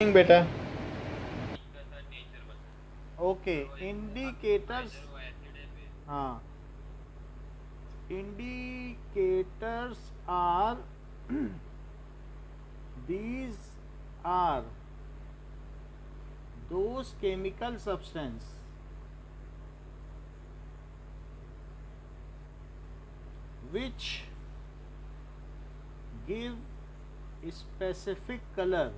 बेटा। Okay, indicators. हाँ, indicators are these are those chemical substance which give specific color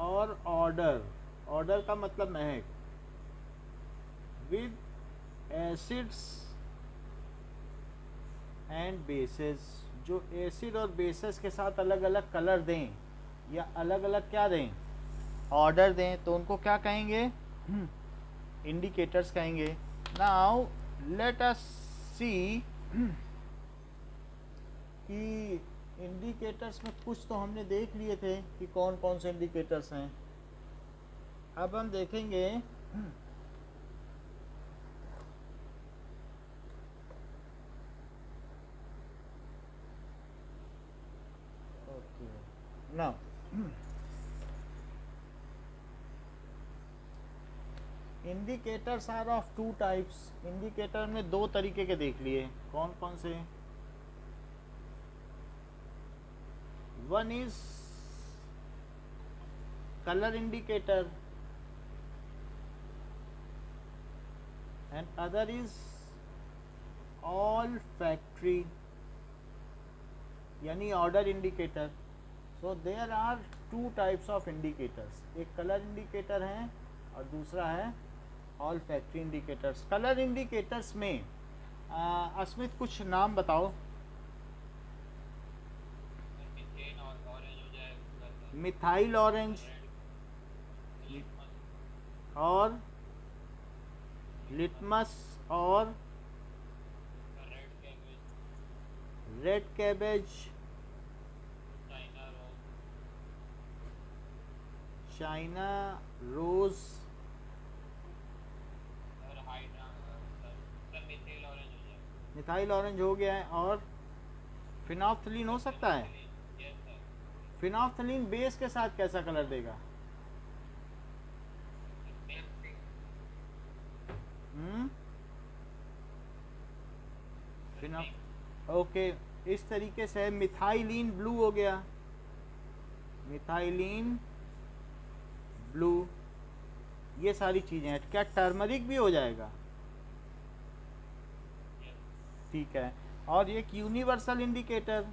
और order का मतलब महक विद एसिड्स एंड बेसेस, जो एसिड और बेसेस के साथ अलग अलग कलर दें या अलग अलग क्या दें, ऑर्डर दें, तो उनको क्या कहेंगे, इंडिकेटर्स कहेंगे। नाउ लेट अस सी कि इंडिकेटर्स में कुछ तो हमने देख लिए थे कि कौन कौन से इंडिकेटर्स हैं। अब हम देखेंगे now indicators are of two types. Indicator में दो तरीके के देख लिए, कौन कौन से। One is colour indicator and other is olfactory यानी odour indicator. So there are two types of indicators, एक कलर इंडिकेटर है और दूसरा है olfactory इंडिकेटर्स। कलर इंडिकेटर्स में अस्मित कुछ नाम बताओ। मिथाइल ऑरेंज और लिटमस और red cabbage, China rose, methyl orange हो गया है, और फिनॉफ्थलीन हो सकता है। फिनॉफ्थलीन बेस के साथ कैसा कलर देगा? ओके, इस तरीके से मिथाइलिन ब्लू हो गया, मिथाइलिन ब्लू, ये सारी चीजें हैं। क्या टर्मरिक भी हो जाएगा? ठीक है। और एक यूनिवर्सल इंडिकेटर,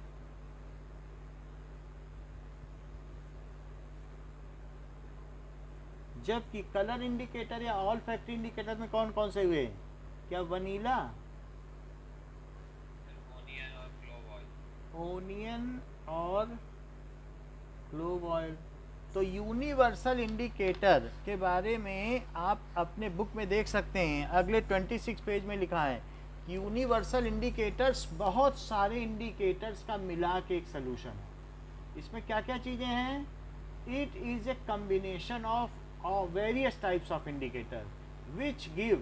जबकि कलर इंडिकेटर या ऑल फैक्ट्री इंडिकेटर में कौन कौन से हुए? क्या वनीला, ओनियन और क्लोव ऑयल। तो यूनिवर्सल इंडिकेटर के बारे में आप अपने बुक में देख सकते हैं, अगले 26 पेज में लिखा है कि यूनिवर्सल इंडिकेटर्स बहुत सारे इंडिकेटर्स का मिला के एक सोल्यूशन है। इसमें क्या क्या चीज़ें हैं? It is a combination of various types of indicator which give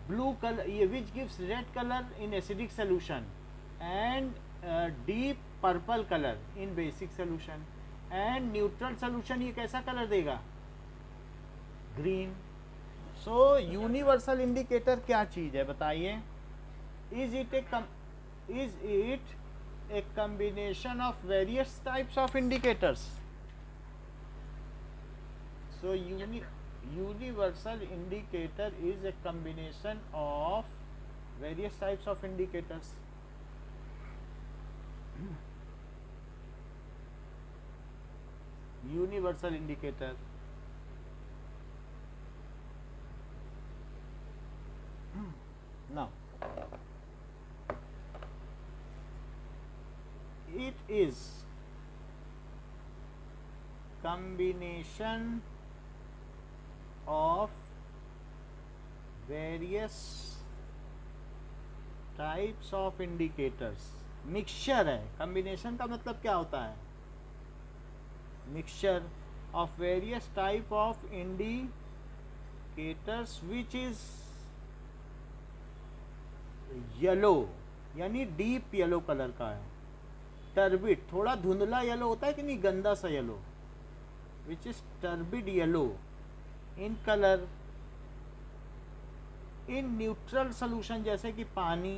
blue color, which gives red color in acidic solution and deep purple color in basic solution and neutral solution ये कैसा colour देगा? Green. So universal indicator क्या चीज है बताइए? Is it A combination of various types of indicators? So universal indicator is a combination of various types of indicators. Universal indicator. Now, it is combination of various types of indicators। Mixture है। Combination का मतलब क्या होता है? Mixture of various type of indicators which is yellow, यानी deep yellow colour का है। Turbid, थोड़ा धुंधला येलो होता है कि नहीं, गंदा सा yellow, which is turbid yellow in colour in neutral solution, जैसे कि पानी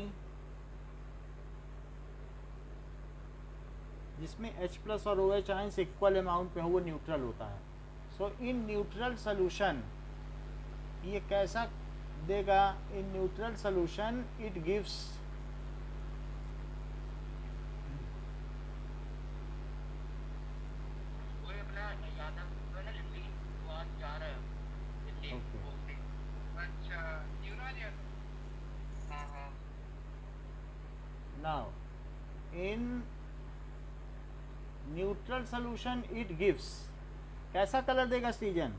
जिसमें H+ और OH आयंस इक्वल अमाउंट में हो, वो न्यूट्रल होता है। सो इन न्यूट्रल सोल्यूशन ये कैसा देगा? In neutral solution it gives now in neutral solution it gives कैसा कलर देगा सीजन?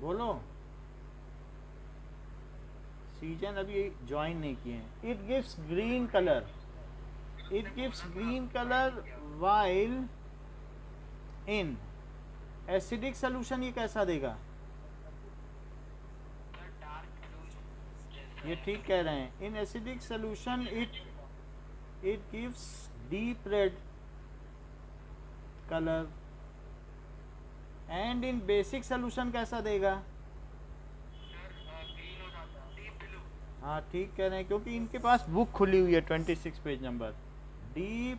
बोलो, सीजन अभी ज्वाइन नहीं किए हैं। It gives green colour, it gives green colour while in acidic solution ये कैसा देगा? ये ठीक कह रहे हैं। In acidic solution it gives deep red colour and in basic solution कैसा देगा? हाँ ठीक कह रहे हैं, क्योंकि इनके पास बुक खुली हुई है 26 page number. Deep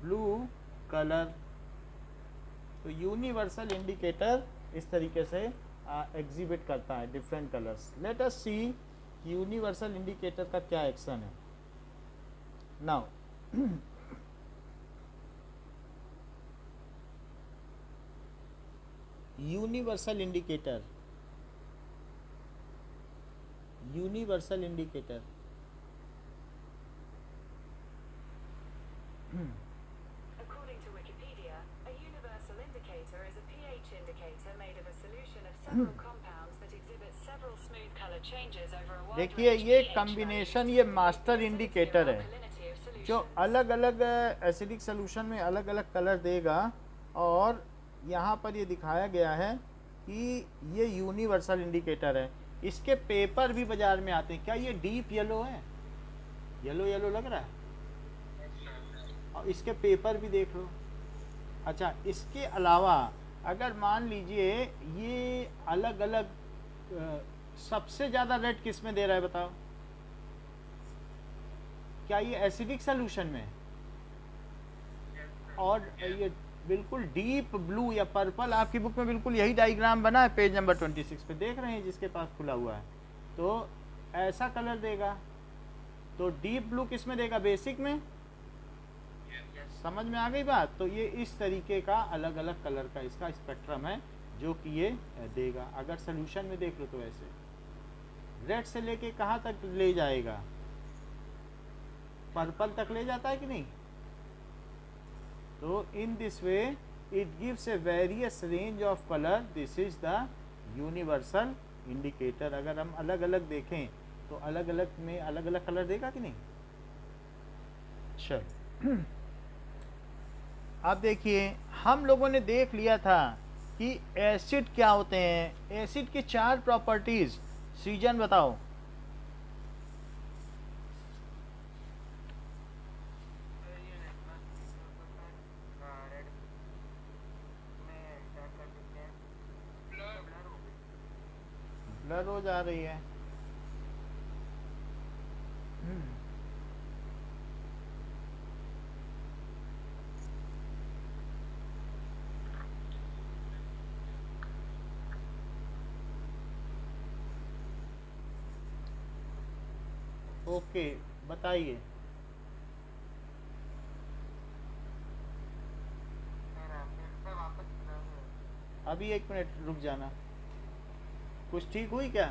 blue colour. तो यूनिवर्सल इंडिकेटर इस तरीके से एग्जिबिट करता है डिफरेंट कलर्स। लेट अस सी यूनिवर्सल इंडिकेटर का क्या एक्शन है। Now universal indicator, universal indicator According to Wikipedia, a universal indicator is a pH indicator made of a solution of several compounds that exhibit several smooth color changes over a wide देखिए range ये of pH combination, values ये with master the indicator है alkalinity of solutions. जो अलग अलग acidic solution में अलग अलग कलर देगा। और यहाँ पर ये दिखाया गया है कि ये यूनिवर्सल इंडिकेटर है। इसके पेपर भी बाजार में आते हैं। क्या ये डीप येलो है? येलो येलो लग रहा है। और इसके पेपर भी देख लो। अच्छा, इसके अलावा अगर मान लीजिए ये अलग अलग सबसे ज़्यादा रेड किस में दे रहा है बताओ? क्या ये एसिडिक सोल्यूशन में? और ये बिल्कुल डीप ब्लू या पर्पल, आपकी बुक में बिल्कुल यही डायग्राम बना है पेज नंबर 26 पे, देख रहे हैं जिसके पास खुला हुआ है। तो ऐसा कलर देगा। तो डीप ब्लू किस में देगा? बेसिक में। समझ में आ गई बात? तो ये इस तरीके का अलग अलग कलर का इसका स्पेक्ट्रम है जो कि ये देगा। अगर सोल्यूशन में देख लो तो ऐसे रेड से लेके कहाँ तक ले जाएगा? पर्पल तक ले जाता है कि नहीं? तो in this way it gives A various range of colour. This is the universal indicator. अगर हम अलग अलग देखें तो अलग अलग में अलग अलग कलर देगा कि नहीं? चल अब देखिए, हम लोगों ने देख लिया था कि एसिड क्या होते हैं। एसिड की 4 प्रॉपर्टीज। सीजन बताओ। ब्लर हो जा रही है। ओके बताइए। अभी 1 मिनट रुक जाना। कुछ ठीक हुई क्या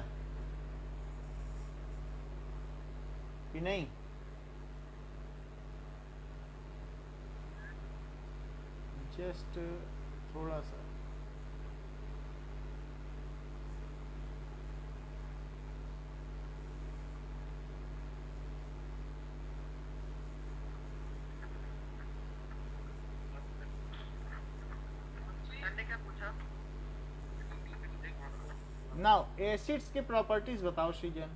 कि नहीं? जस्ट थोड़ा सा। नाउ एसिड्स के प्रॉपर्टीज बताओ सीजन।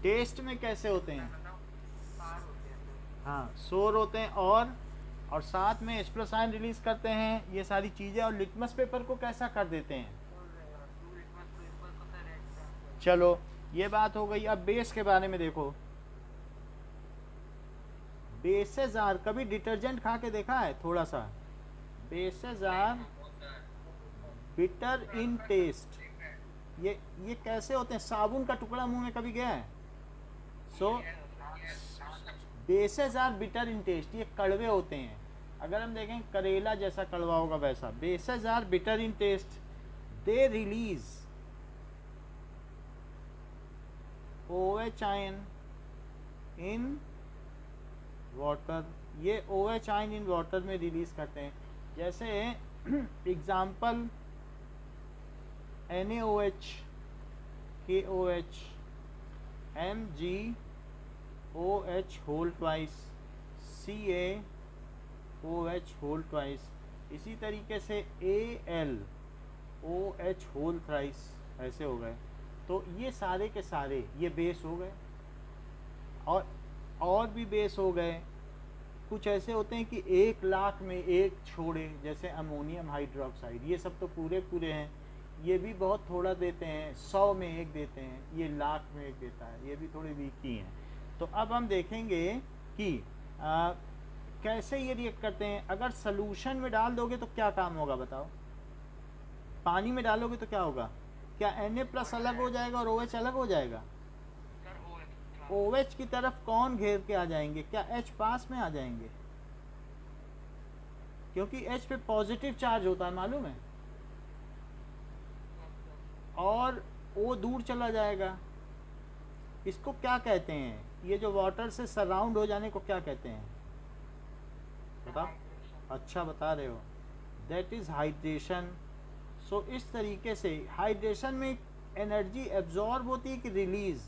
टेस्ट में कैसे होते हैं? सार होते हैं सर। हाँ, सोर होते हैं और साथ में H+ आयन रिलीज करते हैं, ये सारी चीज़ें। और लिटमस पेपर को कैसा कर देते हैं? और लिटमस पेपर को सर रेड ट्रांसफर। चलो ये बात हो गई। अब बेस के बारे में देखो। बेसेस आर, कभी डिटर्जेंट खा के देखा है थोड़ा सा? Bases are bitter in taste. ये कैसे होते हैं? साबुन का टुकड़ा मुंह में कभी गया है? So bases are bitter in taste, ये कड़वे होते हैं। अगर हम देखें करेला जैसा कड़वा होगा वैसा। Bases are bitter in taste, they release OH ion in water. ये OH आयन इन वाटर में रिलीज करते हैं। जैसे example NaOH, KOH, MgOH whole twice, CaOH whole twice. इसी तरीके से AlOH होल थ्राइस, ऐसे हो गए। तो ये सारे के सारे ये बेस हो गए। और भी बेस हो गए। कुछ ऐसे होते हैं कि 1 लाख में एक छोड़े, जैसे अमोनियम हाइड्रोक्साइड। ये सब तो पूरे हैं, ये भी बहुत थोड़ा देते हैं। 100 में एक देते हैं, ये लाख में एक देता है, ये भी थोड़े वीक ही हैं। तो अब हम देखेंगे कि कैसे ये रिएक्ट करते हैं। अगर सलूशन में डाल दोगे तो क्या काम होगा बताओ? पानी में डालोगे तो क्या होगा? क्या Na+ अलग हो जाएगा और OH अलग हो जाएगा? सर OH की तरफ कौन घेर के आ जाएंगे? क्या H पास में आ जाएंगे? क्योंकि H पे पॉजिटिव चार्ज होता है, मालूम है, और O दूर चला जाएगा। इसको क्या कहते हैं? ये जो वाटर से सराउंड हो जाने को क्या कहते हैं बताओ? अच्छा बता रहे हो, दैट इज हाइड्रेशन। सो इस तरीके से हाइड्रेशन में एनर्जी एब्जॉर्ब होती है कि रिलीज?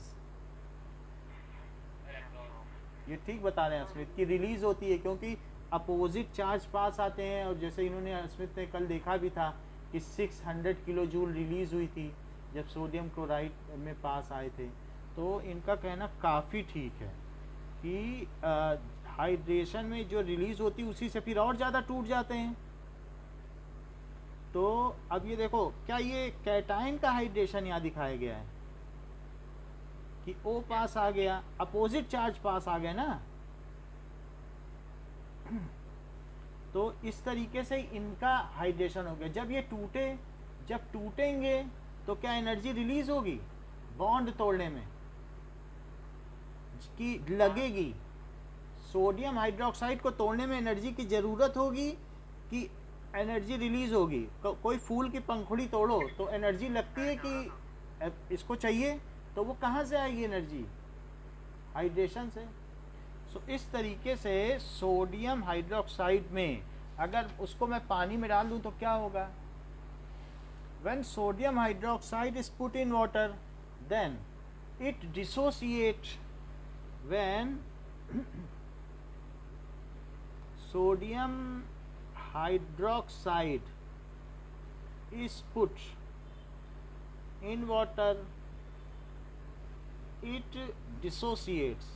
ये ठीक बता रहे हैं स्मिथ कि रिलीज होती है, क्योंकि अपोजिट चार्ज पास आते हैं। और जैसे इन्होंने स्मिथ ने कल देखा भी था कि 600 किलो जूल रिलीज हुई थी जब सोडियम क्लोराइड में पास आए थे। तो इनका कहना काफ़ी ठीक है कि हाइड्रेशन में जो रिलीज होती है उसी से फिर और ज़्यादा टूट जाते हैं। तो अब ये देखो, क्या ये कैटायन का हाइड्रेशन यहाँ दिखाया गया है कि O पास आ गया, अपोजिट चार्ज पास आ गया ना। तो इस तरीके से इनका हाइड्रेशन हो गया। जब टूटेंगे तो क्या एनर्जी रिलीज होगी? बॉन्ड तोड़ने में की लगेगी। सोडियम हाइड्रोक्साइड को तोड़ने में एनर्जी की ज़रूरत होगी कि एनर्जी रिलीज होगी? कोई फूल की पंखुड़ी तोड़ो तो एनर्जी लगती है कि इसको चाहिए, तो वो कहाँ से आएगी एनर्जी? हाइड्रेशन से। सो इस तरीके से सोडियम हाइड्रोक्साइड में अगर उसको मैं पानी में डाल दूँ तो क्या होगा? When sodium hydroxide is put in water, then it dissociates. When sodium hydroxide is put in water, it dissociates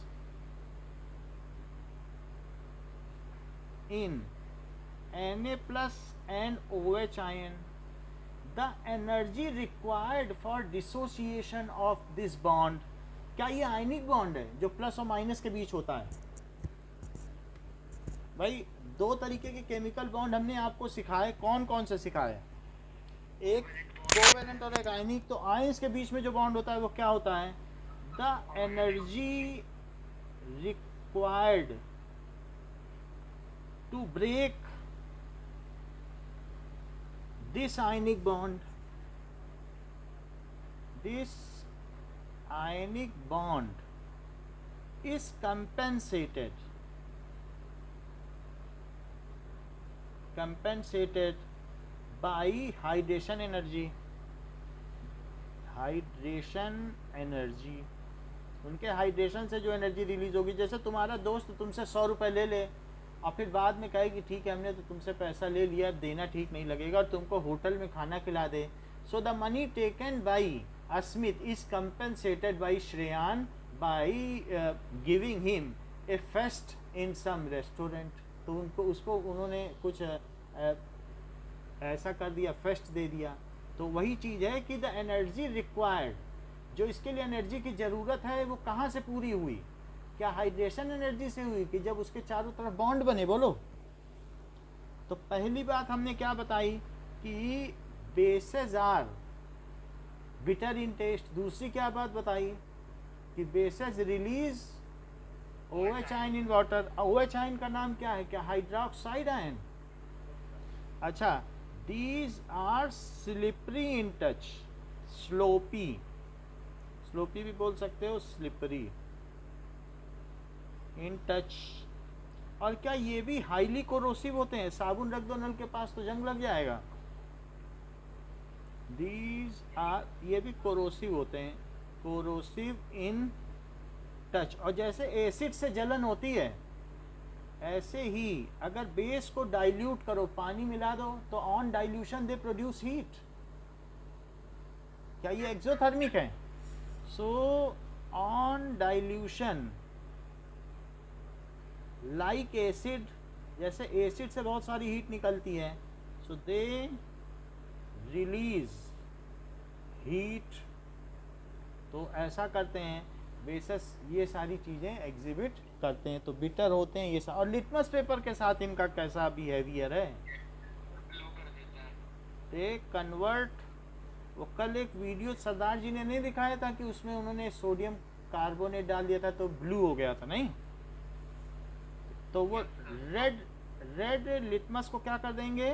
in Na+ and OH ion. The energy required for dissociation of this bond, क्या ये ionic bond है जो plus और minus के बीच होता है? भाई 2 तरीके के केमिकल बॉन्ड हमने आपको सिखाए। कौन कौन से सिखाए? एक कोवेलेंट और एक आयनिक। तो आयंस के बीच में जो बॉन्ड होता है वो क्या होता है? The energy required to break this ionic bond is compensated by hydration energy. उनके हाइड्रेशन से जो एनर्जी रिलीज होगी, जैसे तुम्हारा दोस्त तुमसे 100 रुपये ले ले और फिर बाद में कहे कि ठीक है हमने तो तुमसे पैसा ले लिया, देना ठीक नहीं लगेगा, और तुमको होटल में खाना खिला दे। So the money taken by Asmit is compensated by Shreyan by giving him a feast in some restaurant, तो उनको उसको उन्होंने कुछ ऐसा कर दिया, फेस्ट दे दिया। तो वही चीज़ है कि द एनर्जी रिक्वायर्ड, जो इसके लिए एनर्जी की ज़रूरत है वो कहाँ से पूरी हुई? क्या हाइड्रेशन एनर्जी से हुई कि जब उसके चारों तरफ बॉन्ड बने? बोलो। तो पहली बात हमने क्या बताई कि bases are bitter in taste. दूसरी क्या बात बताई कि bases release OH ion in water. OH ion का नाम क्या है? क्या हाइड्रोक्साइड आयन। अच्छा, these are slippery in touch, soapy, soapy भी बोल सकते हो, स्लिपरी इन टच। और क्या ये भी हाईली कोरोसिव होते हैं? साबुन रख दो नल के पास तो जंग लग जाएगा। दीज आर, ये भी कोरोसिव होते हैं, कोरोसिव इन टच। और जैसे एसिड से जलन होती है, ऐसे ही अगर बेस को डाइल्यूट करो, पानी मिला दो, तो on dilution they produce heat. क्या ये एक्सोथर्मिक है? So on dilution like acid, जैसे एसिड से बहुत सारी हीट निकलती है, सो दे रिलीज हीट। तो ऐसा करते हैं बेसिस, ये सारी चीज़ें एग्जिबिट करते हैं। तो बिटर होते हैं ये सब। और लिटमस पेपर के साथ इनका कैसा बिहेवियर है? दे कन्वर्ट, वो कल एक वीडियो सरदार जी ने नहीं दिखाया था कि उसमें उन्होंने सोडियम कार्बोनेट डाल दिया था तो ब्लू हो गया था, नहीं? तो वो रेड लिटमस को क्या कर देंगे?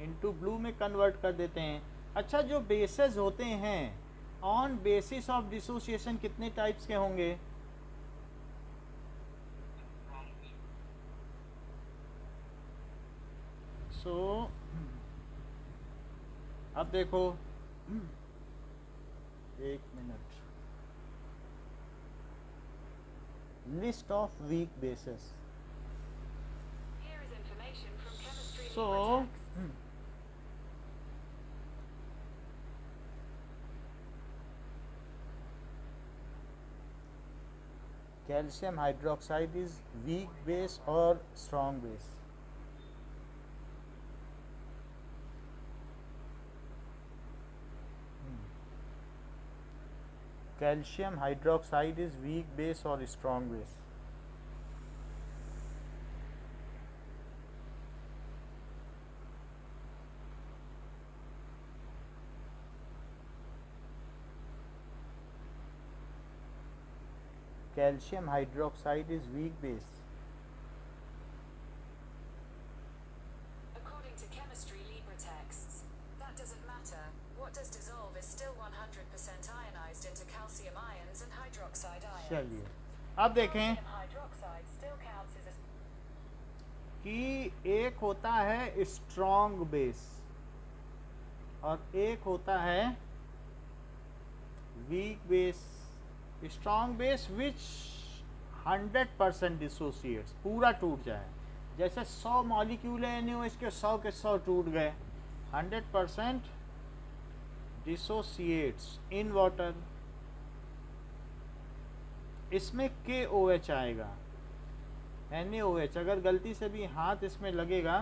इनटू ब्लू में कन्वर्ट कर देते हैं। अच्छा, जो बेसेस होते हैं ऑन बेसिस ऑफ डिसोसिएशन कितने टाइप्स के होंगे? सो अब देखो, एक minute, list of weak basis. Here is information from Chemistry So, LibreText. Calcium hydroxide is weak base और strong base? Calcium hydroxide is weak base और strong base? Calcium hydroxide is weak base. According to Chemistry LibreTexts, that doesn't matter. What does dissolve is still 100% ionized into calcium ions and hydroxide ions. चलिए अब देखें Calcium hydroxide still counts as a कि एक होता है strong base और एक होता है weak base. Strong base which 100% dissociates, पूरा टूट जाए। जैसे 100 मॉलिक्यूल है NaOH के, 100 के 100 टूट गए, 100% डिसोसिएट्स इन वाटर। इसमें KOH आएगा, NaOH। अगर गलती से भी हाथ इसमें लगेगा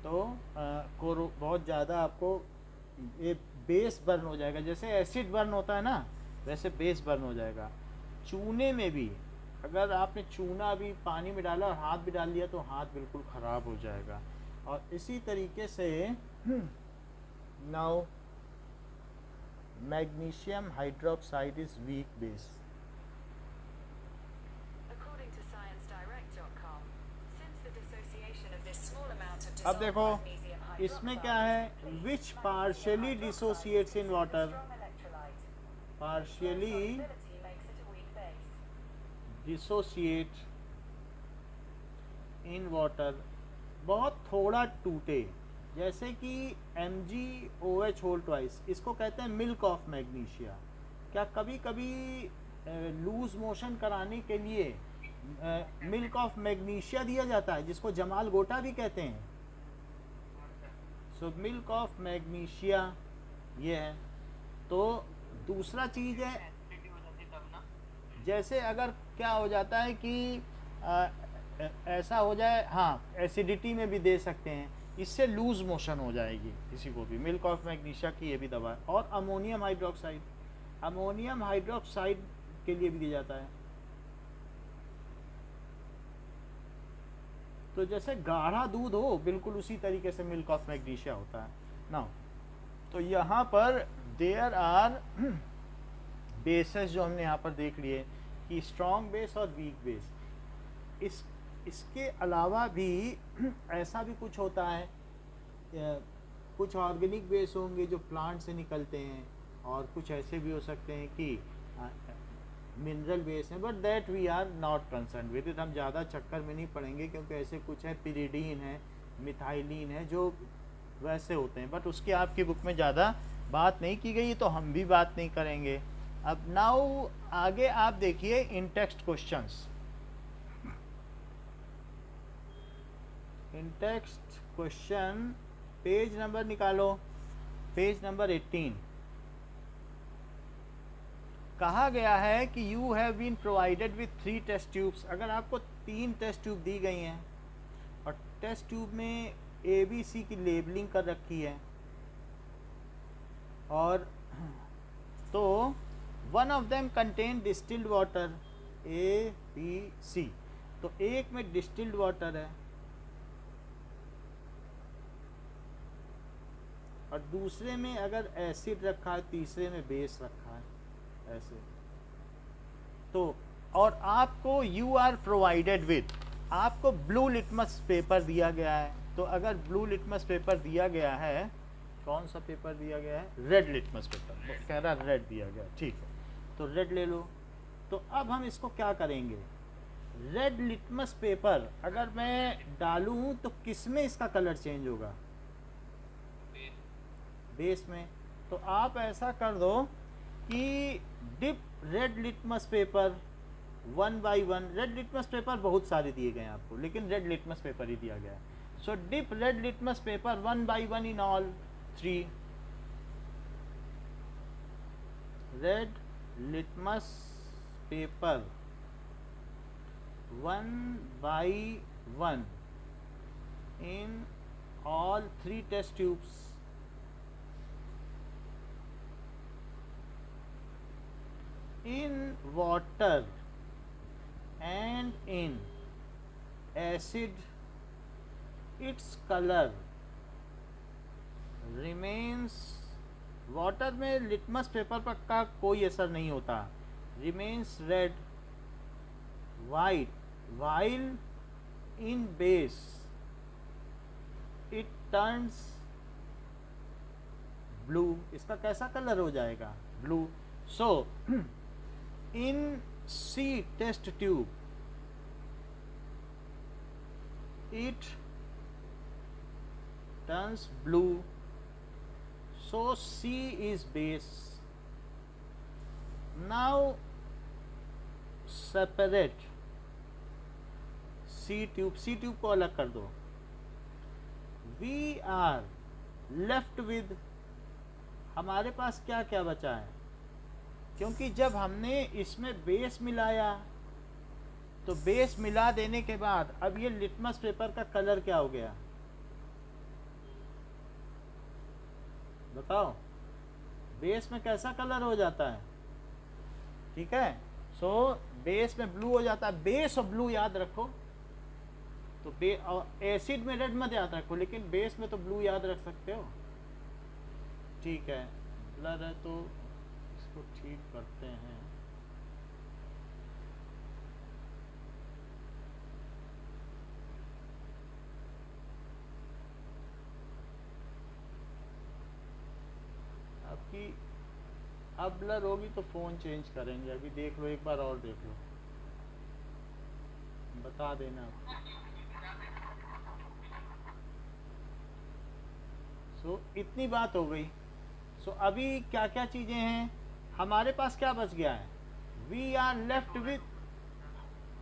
तो बहुत ज़्यादा आपको ये बेस बर्न हो जाएगा। जैसे एसिड बर्न होता है ना, वैसे बेस बर्न हो जाएगा। चूने में भी अगर आपने चूना भी पानी में डाला और हाथ भी डाल दिया तो हाथ बिल्कुल ख़राब हो जाएगा। और इसी तरीके से now magnesium hydroxide is weak base. According to ScienceDirect.com, since the dissociation of this small amount of अब dissolved देखो magnesium इसमें क्या है, hydroxide which partially dissociates in water. strong electrolyte. Partially Solubility makes it a weak base. Dissociate in water, बहुत थोड़ा टूटे। जैसे कि MgOH होल ट्वाइस, इसको कहते हैं मिल्क ऑफ मैग्नीशिया। क्या कभी कभी लूज मोशन कराने के लिए मिल्क ऑफ मैग्नीशिया दिया जाता है, जिसको जमाल गोटा भी कहते हैं? सो मिल्क ऑफ मैग्नीशिया ये है। तो दूसरा चीज़ है, एसिडिटी हो जाती तब ना। जैसे अगर क्या हो जाता है कि ऐसा हो जाए, हाँ एसिडिटी में भी दे सकते हैं, इससे लूज मोशन हो जाएगी किसी को भी। मिल्क ऑफ मैग्नीशिया की ये भी दवा है। और अमोनियम हाइड्रोक्साइड, अमोनियम हाइड्रोक्साइड के लिए भी दिया जाता है। तो जैसे गाढ़ा दूध हो बिल्कुल उसी तरीके से मिल्क ऑफ मैग्नीशिया होता है ना। तो यहाँ पर देयर आर बेसेस जो हमने यहाँ पर देख लिए कि स्ट्रॉन्ग बेस और वीक बेस। इसके अलावा भी ऐसा भी कुछ होता है, कुछ ऑर्गेनिक बेस होंगे जो प्लांट से निकलते हैं, और कुछ ऐसे भी हो सकते हैं कि मिनरल बेस हैं, but that we are not concern with it. हम ज़्यादा चक्कर में नहीं पड़ेंगे, क्योंकि ऐसे कुछ है, पिरिडीन है, मिथाइलिन है, जो वैसे होते हैं, बट उसकी आपकी बुक में ज़्यादा बात नहीं की गई, तो हम भी बात नहीं करेंगे। अब नाउ आगे आप देखिए इन टेक्स्ट क्वेश्चंस। इन टेक्स्ट क्वेश्चन पेज नंबर निकालो, पेज नंबर 18। कहा गया है कि you have been provided with 3 test tubes. अगर आपको 3 टेस्ट ट्यूब दी गई हैं और टेस्ट ट्यूब में ABC की लेबलिंग कर रखी है, और तो one of them contain distilled water ABC, तो एक में डिस्टिल्ड वाटर है और दूसरे में अगर एसिड रखा है, तीसरे में बेस रखा है, ऐसे। तो और आपको यू आर प्रोवाइडेड विथ, आपको ब्लू लिटमस पेपर दिया गया है। तो अगर ब्लू लिटमस पेपर दिया गया है, कौन सा पेपर दिया गया है? रेड लिटमस पेपर, कह रहा रेड दिया गया, ठीक है, तो रेड ले लो। तो अब हम इसको क्या करेंगे, रेड लिटमस पेपर अगर मैं डालूं तो किस में इसका कलर चेंज होगा? बेस में। तो आप ऐसा कर दो कि dip red litmus paper 1 by 1, red litmus paper बहुत सारे दिए गए हैं आपको, लेकिन रेड लिटमस पेपर ही दिया गया है। So dip red litmus paper 1 by 1 in all 3 red litmus paper 1 by 1 in all 3 test tubes in water and in acid. Its color remains, water में लिटमस पेपर पर का कोई असर नहीं होता, remains red white, while in base it turns blue. इसका कैसा colour हो जाएगा? Blue. So in C test tube it turns blue, so C is base. Now separate C tube को अलग कर दो। We are left with, हमारे पास क्या क्या बचा है? क्योंकि जब हमने इसमें बेस मिलाया, तो बेस मिला देने के बाद अब ये लिटमस पेपर का कलर क्या हो गया बताओ? बेस में कैसा कलर हो जाता है? ठीक है, सो बेस में ब्लू हो जाता है। बेस और ब्लू याद रखो। तो एसिड में रेड मत याद रखो, लेकिन बेस में तो ब्लू याद रख सकते हो। ठीक है, ब्लर है तो इसको ठीक करते हैं। आपकी अब ब्लर होगी तो फ़ोन चेंज करेंगे। अभी देख लो, एक बार और देख लो, बता देना। सो इतनी बात हो गई। सो अभी क्या क्या चीज़ें हैं हमारे पास? क्या बच गया है? We are left with,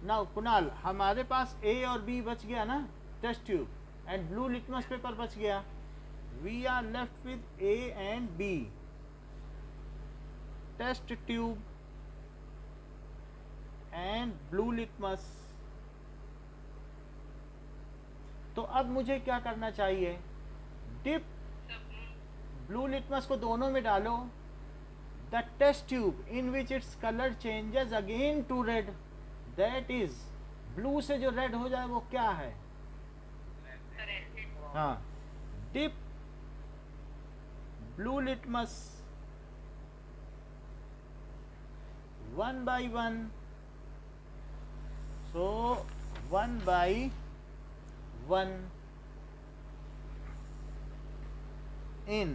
now Kunal, हमारे पास A और B बच गया ना, test tube, and blue litmus paper बच गया। We are left with A and B। test tube and blue litmus. तो अब मुझे क्या करना चाहिए? डिप ब्लू लिटमस को दोनों में डालो. The test tube in which it's colour changes again to red, that is blue से जो रेड हो जाए वो क्या है? हाँ, dip blue litmus one by one. So 1 by 1 in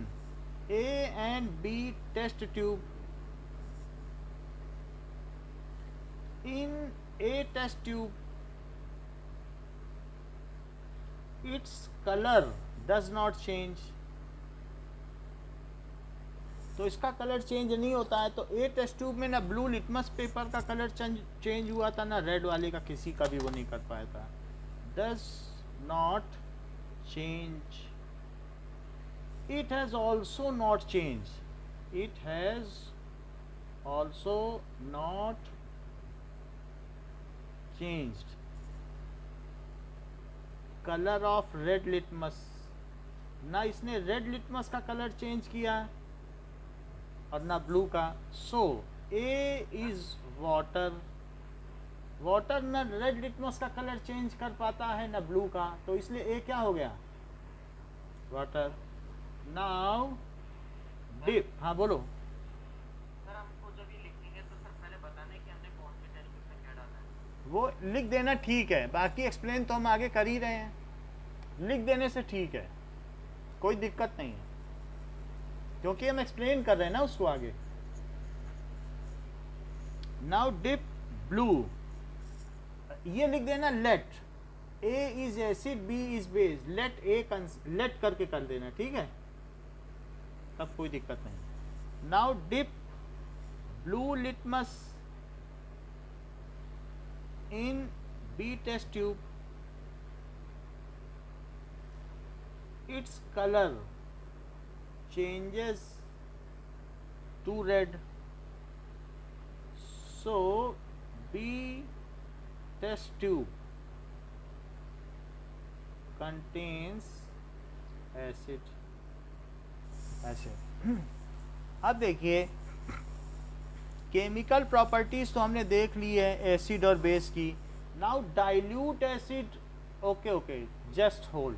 A and B test tube. In A test tube, its color does not change. तो इसका कलर चेंज नहीं होता है. तो ए टेस्ट ट्यूब में ना ब्लू लिटमस पेपर का कलर चेंज हुआ था, ना रेड वाले का किसी का भी वो नहीं कर पाया था. Does not change. It has also not change. It has also not changed colour of red litmus. ना इसने रेड लिटमस का कलर चेंज किया और ना ब्लू का. सो ए इज वाटर. वाटर ना रेड लिटमस का कलर चेंज कर पाता है ना ब्लू का, तो इसलिए ए क्या हो गया? वाटर. Now dip. हाँ बोलो. सर हमको जब ये लिखेंगे तो सर पहले बताने कि हमने कौन से टेस्ट में क्या डाला है. वो लिख देना ठीक है, बाकी एक्सप्लेन तो हम आगे कर ही रहे हैं. लिख देने से ठीक है, कोई दिक्कत नहीं है, क्योंकि हम एक्सप्लेन कर रहे हैं ना उसको आगे. Now dip blue. ये लिख देना let. A is acid, B is base. Let A let करके कर देना, ठीक है, तब कोई दिक्कत नहीं. Now dip blue litmus in B test tube. It's colour changes to red. So B test tube contains acid. अब देखिए, केमिकल प्रॉपर्टीज तो हमने देख ली है एसिड और बेस की. Now dilute acid. Okay, just hold.